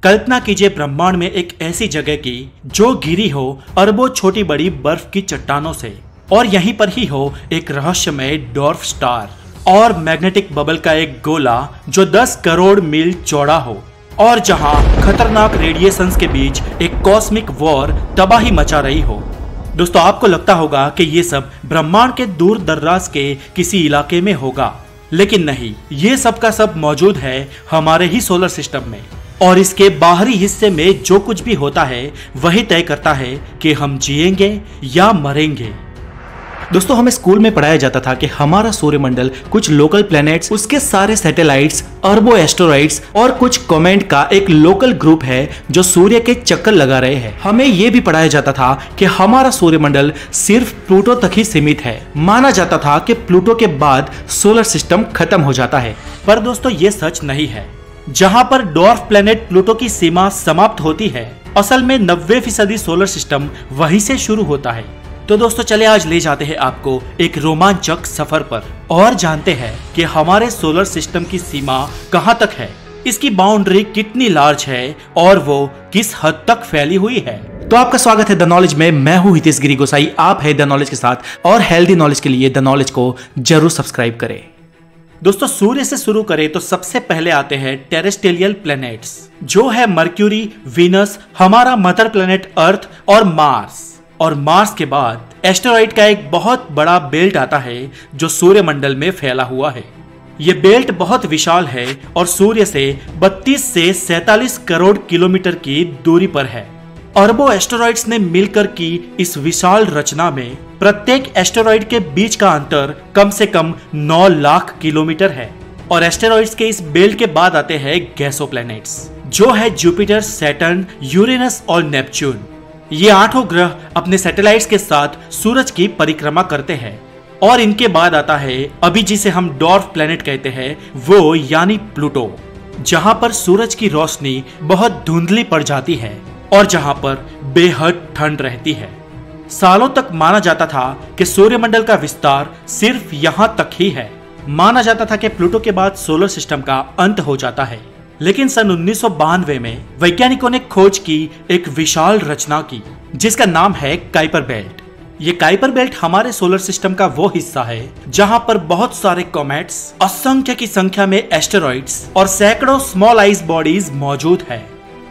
कल्पना कीजिए ब्रह्मांड में एक ऐसी जगह की जो घिरी हो अरबों छोटी बड़ी बर्फ की चट्टानों से, और यहीं पर ही हो एक रहस्यमय डॉर्फ स्टार और मैग्नेटिक बबल का एक गोला जो 10 करोड़ मील चौड़ा हो, और जहां खतरनाक रेडिएशंस के बीच एक कॉस्मिक वॉर तबाही मचा रही हो। दोस्तों, आपको लगता होगा कि ये सब ब्रह्मांड के दूर दराज के किसी इलाके में होगा, लेकिन नहीं, ये सब का सब मौजूद है हमारे ही सोलर सिस्टम में, और इसके बाहरी हिस्से में जो कुछ भी होता है वही तय करता है कि हम जिएंगे या मरेंगे। दोस्तों, हमें स्कूल में पढ़ाया जाता था कि हमारा सूर्यमंडल, कुछ लोकल प्लैनेट्स, उसके सारे सैटेलाइट्स, अरबों एस्टेरॉइड्स और कुछ कॉमेट का एक लोकल ग्रुप है जो सूर्य के चक्कर लगा रहे हैं। हमें यह भी पढ़ाया जाता था कि हमारा सूर्यमंडल सिर्फ प्लूटो तक ही सीमित है। माना जाता था कि प्लूटो के बाद सोलर सिस्टम खत्म हो जाता है, पर दोस्तों ये सच नहीं है। जहां पर डॉर्फ प्लैनेट प्लूटो की सीमा समाप्त होती है, असल में 90% सोलर सिस्टम वहीं से शुरू होता है। तो दोस्तों, चले आज ले जाते हैं आपको एक रोमांचक सफर पर और जानते हैं कि हमारे सोलर सिस्टम की सीमा कहां तक है, इसकी बाउंड्री कितनी लार्ज है और वो किस हद तक फैली हुई है। तो आपका स्वागत है द नॉलेज में। मैं हूं हितेश गिरी गोसाई, आप है द नॉलेज के साथ, और हेल्दी नॉलेज के लिए द नॉलेज को जरूर सब्सक्राइब करें। दोस्तों, सूर्य से शुरू करें तो सबसे पहले आते हैं टेरेस्ट्रियल प्लैनेट्स, जो है मर्क्यूरी, वीनस, हमारा मदर प्लैनेट अर्थ और मार्स। और मार्स के बाद एस्टेरॉइड का एक बहुत बड़ा बेल्ट आता है जो सूर्यमंडल में फैला हुआ है। ये बेल्ट बहुत विशाल है और सूर्य से 32 से 47 करोड़ किलोमीटर की दूरी पर है। अरबों एस्टेरॉइड्स ने मिलकर की इस विशाल रचना में प्रत्येक एस्टेरॉइड के बीच का अंतर कम से कम 9 लाख किलोमीटर है। और एस्टेरॉइड्स के इस बेल्ट के बाद आते हैं गैसो प्लैनेट्स, जो है जुपिटर, सैटर्न, यूरेनस और नेपच्यून। ये 8 ग्रह अपने सैटेलाइट्स के साथ सूरज की परिक्रमा करते हैं। और इनके बाद आता है अभी जिसे हम डॉर्फ प्लैनेट कहते हैं, वो यानी प्लूटो, जहां पर सूरज की रोशनी बहुत धुंधली पड़ जाती है और जहां पर बेहद ठंड रहती है। सालों तक माना जाता था कि सूर्यमंडल का विस्तार सिर्फ यहां तक ही है। माना जाता था कि प्लूटो के बाद सोलर सिस्टम का अंत हो जाता है, लेकिन सन 1992 में वैज्ञानिकों ने खोज की एक विशाल रचना की जिसका नाम है काइपर बेल्ट। ये काइपर बेल्ट हमारे सोलर सिस्टम का वो हिस्सा है जहां पर बहुत सारे कॉमेट्स, असंख्य की संख्या में एस्टेरॉइड्स और सैकड़ों स्मॉल आइस बॉडीज मौजूद है।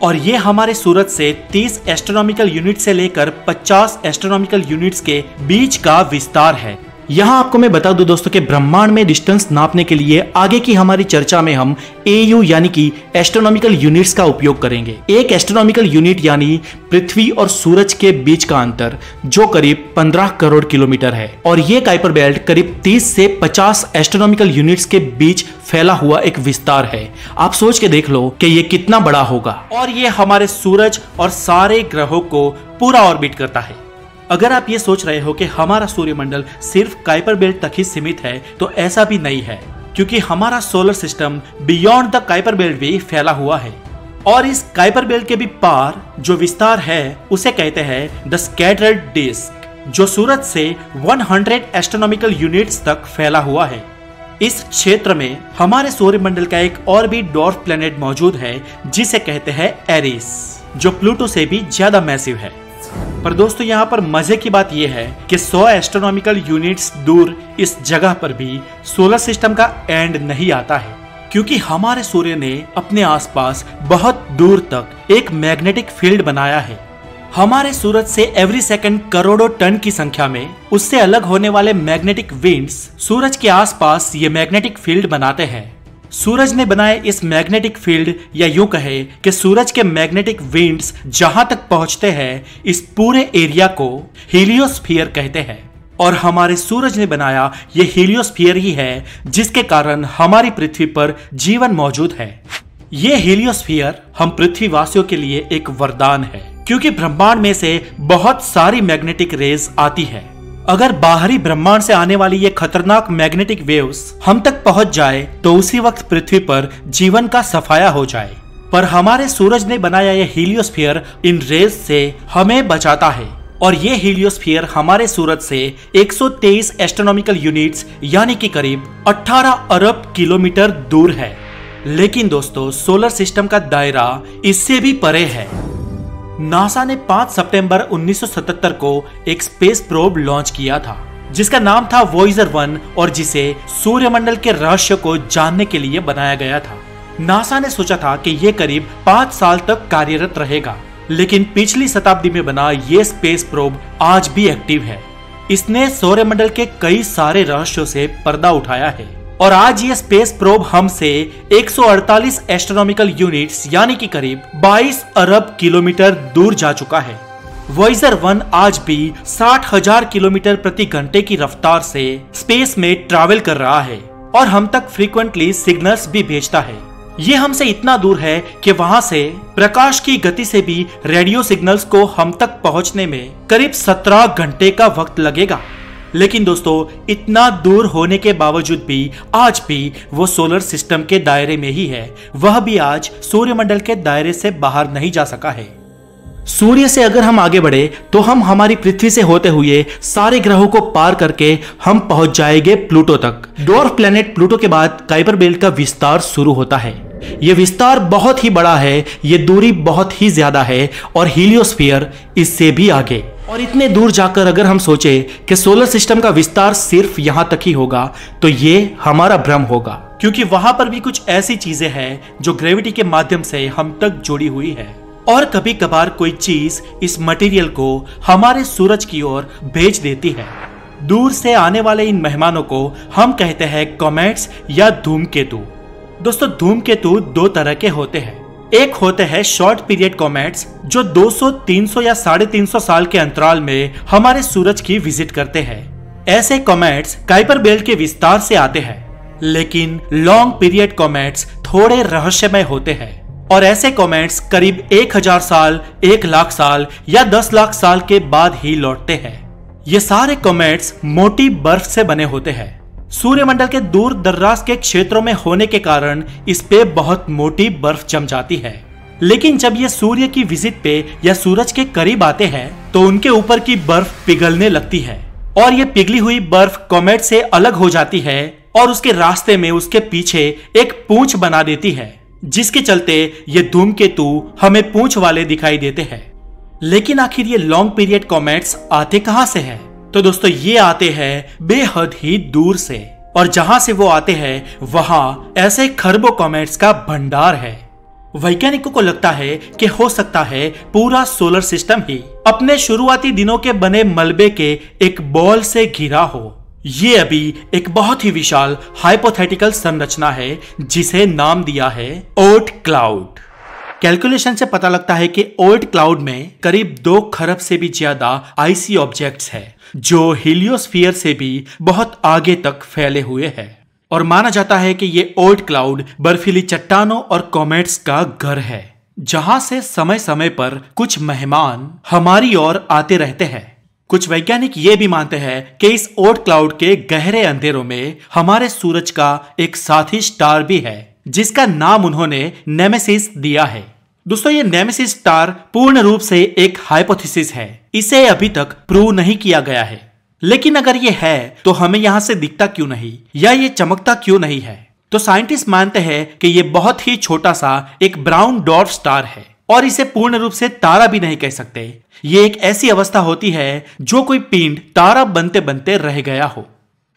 और ये हमारे सूरज से 30 एस्ट्रोनॉमिकल यूनिट से लेकर 50 एस्ट्रोनॉमिकल यूनिट्स के बीच का विस्तार है। यहाँ आपको मैं बता दूं दोस्तों कि ब्रह्मांड में डिस्टेंस नापने के लिए आगे की हमारी चर्चा में हम AU यानी कि एस्ट्रोनॉमिकल यूनिट्स का उपयोग करेंगे। एक एस्ट्रोनॉमिकल यूनिट यानी पृथ्वी और सूरज के बीच का अंतर, जो करीब 15 करोड़ किलोमीटर है। और ये काइपर बेल्ट करीब 30 से 50 एस्ट्रोनॉमिकल यूनिट्स के बीच फैला हुआ एक विस्तार है। आप सोच के देख लो कि ये कितना बड़ा होगा। और ये हमारे सूरज और सारे ग्रहों को पूरा ऑर्बिट करता है। अगर आप ये सोच रहे हो कि हमारा सूर्यमंडल सिर्फ काइपर बेल्ट तक ही सीमित है, तो ऐसा भी नहीं है, क्योंकि हमारा solar system beyond the Kuiper belt भी फैला हुआ है। और इस काइपर बेल्ट के भी पार जो विस्तार है उसे कहते हैं द स्कैटर्ड डिस्क, जो सूरज से 100 एस्ट्रोनॉमिकल यूनिट्स तक फैला हुआ है। इस क्षेत्र में हमारे सूर्यमंडल का एक और भी डॉर्फ प्लैनेट मौजूद है जिसे कहते हैं एरिस, जो प्लूटो से भी ज्यादा मैसिव है। पर दोस्तों, यहाँ पर मजे की बात यह है कि 100 एस्ट्रोनॉमिकल यूनिट्स दूर इस जगह पर भी सोलर सिस्टम का एंड नहीं आता है, क्योंकि हमारे सूर्य ने अपने आसपास बहुत दूर तक एक मैग्नेटिक फील्ड बनाया है। हमारे सूरज से एवरी सेकंड करोड़ों टन की संख्या में उससे अलग होने वाले मैग्नेटिक विंड्स सूरज के आसपास ये मैग्नेटिक फील्ड बनाते हैं। सूरज ने बनाए इस मैग्नेटिक फील्ड, या यूं कहे कि सूरज के मैग्नेटिक विंड्स जहां तक पहुंचते हैं, इस पूरे एरिया को हीलियोस्फीयर कहते हैं। और हमारे सूरज ने बनाया ये हीलियोस्फीयर ही है जिसके कारण हमारी पृथ्वी पर जीवन मौजूद है। ये हीलियोस्फीयर हम पृथ्वीवासियों के लिए एक वरदान है, क्योंकि ब्रह्मांड में से बहुत सारी मैग्नेटिक रेज आती है। अगर बाहरी ब्रह्मांड से आने वाली ये खतरनाक मैग्नेटिक वेव्स हम तक पहुंच जाए तो उसी वक्त पृथ्वी पर जीवन का सफाया हो जाए। पर हमारे सूरज ने बनाया ये हीलियोस्फीयर इन रेज से हमें बचाता है। और ये हीलियोस्फीयर हमारे सूरज से 123 एस्ट्रोनॉमिकल यूनिट्स यानी कि करीब 18 अरब किलोमीटर दूर है। लेकिन दोस्तों सोलर सिस्टम का दायरा इससे भी परे है। नासा ने 5 सितंबर 1977 को एक स्पेस प्रोब लॉन्च किया था जिसका नाम था वॉयेजर 1 और जिसे सूर्यमंडल के रहस्य को जानने के लिए बनाया गया था। नासा ने सोचा था कि यह करीब 5 साल तक कार्यरत रहेगा, लेकिन पिछली शताब्दी में बना ये स्पेस प्रोब आज भी एक्टिव है। इसने सौरमंडल के कई सारे रहस्यों से पर्दा उठाया है और आज ये स्पेस प्रोब हमसे 148 एस्ट्रोनॉमिकल यूनिट्स यानी कि करीब 22 अरब किलोमीटर दूर जा चुका है। वॉयेजर 1 आज भी 60,000 किलोमीटर प्रति घंटे की रफ्तार से स्पेस में ट्रैवल कर रहा है और हम तक फ्रीक्वेंटली सिग्नल्स भी भेजता है। ये हमसे इतना दूर है कि वहां से प्रकाश की गति से भी रेडियो सिग्नल्स को हम तक पहुंचने में करीब 17 घंटे का वक्त लगेगा। लेकिन दोस्तों इतना दूर होने के बावजूद भी आज भी वो सोलर सिस्टम के दायरे में ही है, वह भी आज सूर्यमंडल के दायरे से बाहर नहीं जा सका है। सूर्य से अगर हम आगे बढ़े तो हम हमारी पृथ्वी से होते हुए सारे ग्रहों को पार करके हम पहुंच जाएंगे प्लूटो तक। डॉर्फ प्लैनेट प्लूटो के बाद कुइपर बेल्ट का विस्तार शुरू होता है। यह विस्तार बहुत ही बड़ा है, ये दूरी बहुत ही ज्यादा है और हीलियोस्फीयर इससे भी आगे। और इतने दूर जाकर अगर हम सोचे कि सोलर सिस्टम का विस्तार सिर्फ यहां तक ही होगा तो ये हमारा भ्रम होगा, क्योंकि वहां पर भी कुछ ऐसी चीजें हैं जो ग्रेविटी के माध्यम से हम तक जुड़ी हुई है और कभी कभार कोई चीज इस मटेरियल को हमारे सूरज की ओर भेज देती है। दूर से आने वाले इन मेहमानों को हम कहते हैं कॉमेट्स या धूमकेतु। दोस्तों धूमकेतु दो तरह के होते हैं। एक होते हैं शॉर्ट पीरियड कॉमेट्स जो 200, 300 या 350 साल के अंतराल में हमारे सूरज की विजिट करते हैं। ऐसे कॉमेट्स कुइपर बेल्ट के विस्तार से आते हैं। लेकिन लॉन्ग पीरियड कॉमेट्स थोड़े रहस्यमय होते हैं और ऐसे कॉमेट्स करीब 1000 साल, 1 लाख साल या 10 लाख साल के बाद ही लौटते हैं। ये सारे कॉमेट्स मोटी बर्फ से बने होते हैं। सूर्यमंडल के दूर दर्राज के क्षेत्रों में होने के कारण इस पे बहुत मोटी बर्फ जम जाती है। लेकिन जब ये सूर्य की विजिट पे या सूरज के करीब आते हैं तो उनके ऊपर की बर्फ पिघलने लगती है और ये पिघली हुई बर्फ कॉमेट से अलग हो जाती है और उसके रास्ते में उसके पीछे एक पूंछ बना देती है, जिसके चलते ये धूमकेतु हमें पूंछ वाले दिखाई देते हैं। लेकिन आखिर ये लॉन्ग पीरियड कॉमेट्स आते कहां से हैं? तो दोस्तों ये आते हैं बेहद ही दूर से और जहां से वो आते हैं वहां ऐसे खरबों कॉमेट्स का भंडार है। वैज्ञानिकों को लगता है कि हो सकता है पूरा सोलर सिस्टम ही अपने शुरुआती दिनों के बने मलबे के एक बॉल से घिरा हो। ये अभी एक बहुत ही विशाल हाइपोथेटिकल संरचना है जिसे नाम दिया है ओर्ट क्लाउड। कैलकुलेशन से पता लगता है कि ओर्ट क्लाउड में करीब 2 खरब से भी ज्यादा आइसी ऑब्जेक्ट्स हैं जो हीलियोस्फीयर से भी बहुत आगे तक फैले हुए हैं और माना जाता है कि ये ओर्ट क्लाउड बर्फीली चट्टानों और कॉमेट्स का घर है, जहां से समय समय पर कुछ मेहमान हमारी ओर आते रहते हैं। कुछ वैज्ञानिक ये भी मानते हैं कि इस ओर्ट क्लाउड के गहरे अंधेरों में हमारे सूरज का एक साथी स्टार भी है जिसका नाम उन्होंने नेमेसिस दिया है। दोस्तों ये नेमेसिस स्टार पूर्ण रूप से एक हाइपोथेसिस है, इसे अभी तक प्रूव नहीं किया गया है। लेकिन अगर ये है तो हमें यहाँ से दिखता क्यों नहीं या ये चमकता क्यों नहीं है? तो साइंटिस्ट मानते हैं कि ये बहुत ही छोटा सा एक ब्राउन डॉर्फ स्टार है और इसे पूर्ण रूप से तारा भी नहीं कह सकते। ये एक ऐसी अवस्था होती है जो कोई पिंड तारा बनते बनते रह गया हो।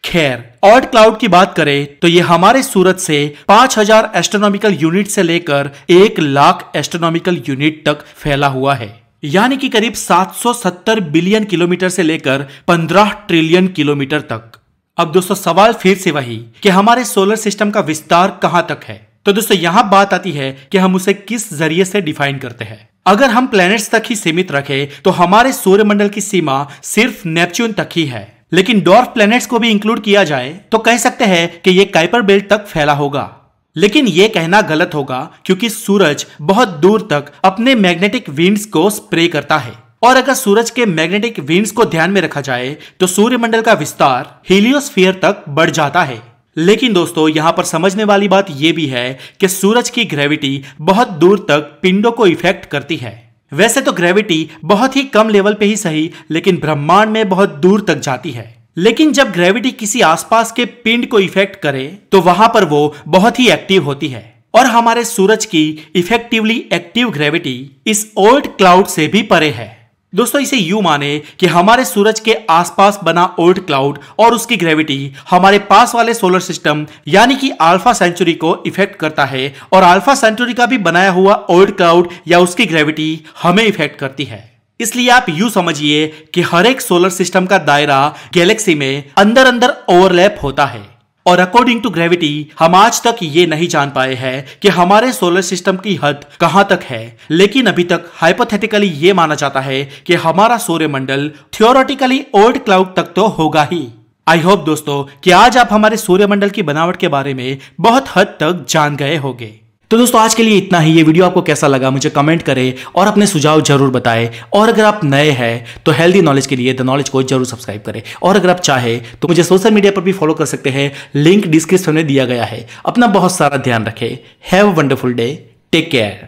खैर ओर्ट क्लाउड की बात करें तो ये हमारे सूरज से 5000 एस्ट्रोनॉमिकल यूनिट से लेकर 1 लाख एस्ट्रोनॉमिकल यूनिट तक फैला हुआ है, यानी कि करीब 770 बिलियन किलोमीटर से लेकर 15 ट्रिलियन किलोमीटर तक। अब दोस्तों सवाल फिर से वही कि हमारे सोलर सिस्टम का विस्तार कहां तक है? तो दोस्तों यहां बात आती है कि हम उसे किस जरिए से डिफाइन करते हैं। अगर हम प्लैनेट्स तक ही सीमित रखें तो हमारे सूर्यमंडल की सीमा सिर्फ नेपच्यून तक ही है। लेकिन डॉर्फ प्लैनेट्स को भी इंक्लूड किया जाए तो कह सकते हैं कि यह कुइपर बेल्ट तक फैला होगा। लेकिन यह कहना गलत होगा क्योंकि सूरज बहुत दूर तक अपने मैग्नेटिक विंड्स को स्प्रे करता है और अगर सूरज के मैग्नेटिक विंड्स को ध्यान में रखा जाए तो सूर्यमंडल का विस्तार हीलियोस्फीयर तक बढ़ जाता है। लेकिन दोस्तों यहाँ पर समझने वाली बात यह भी है कि सूरज की ग्रेविटी बहुत दूर तक पिंडों को इफेक्ट करती है। वैसे तो ग्रेविटी बहुत ही कम लेवल पे ही सही, लेकिन ब्रह्मांड में बहुत दूर तक जाती है। लेकिन जब ग्रेविटी किसी आसपास के पिंड को इफेक्ट करे तो वहां पर वो बहुत ही एक्टिव होती है। और हमारे सूरज की इफेक्टिवली एक्टिव ग्रेविटी इस ओल्ड क्लाउड से भी परे है। दोस्तों इसे यूं माने कि हमारे सूरज के आसपास बना ओल्ड क्लाउड और उसकी ग्रेविटी हमारे पास वाले सोलर सिस्टम यानी कि अल्फा सेंचुरी को इफेक्ट करता है और अल्फा सेंचुरी का भी बनाया हुआ ओल्ड क्लाउड या उसकी ग्रेविटी हमें इफेक्ट करती है। इसलिए आप यूं समझिए कि हर एक सोलर सिस्टम का दायरा गैलेक्सी में अंदर अंदर ओवरलैप होता है और अकॉर्डिंग टू ग्रेविटी हम आज तक ये नहीं जान पाए हैं कि हमारे सोलर सिस्टम की हद कहां तक है, लेकिन अभी तक हाइपोथेटिकली ये माना जाता है कि हमारा सूर्यमंडल थियोरेटिकली ओल्ड क्लाउड तक तो होगा ही। आई होप दोस्तों कि आज आप हमारे सूर्यमंडल की बनावट के बारे में बहुत हद तक जान गए होंगे। तो दोस्तों आज के लिए इतना ही। ये वीडियो आपको कैसा लगा मुझे कमेंट करें और अपने सुझाव जरूर बताएं। और अगर आप नए हैं तो हेल्दी नॉलेज के लिए द नॉलेज को जरूर सब्सक्राइब करें। और अगर आप चाहें तो मुझे सोशल मीडिया पर भी फॉलो कर सकते हैं, लिंक डिस्क्रिप्शन में दिया गया है। अपना बहुत सारा ध्यान रखें। Have a wonderful day, take care.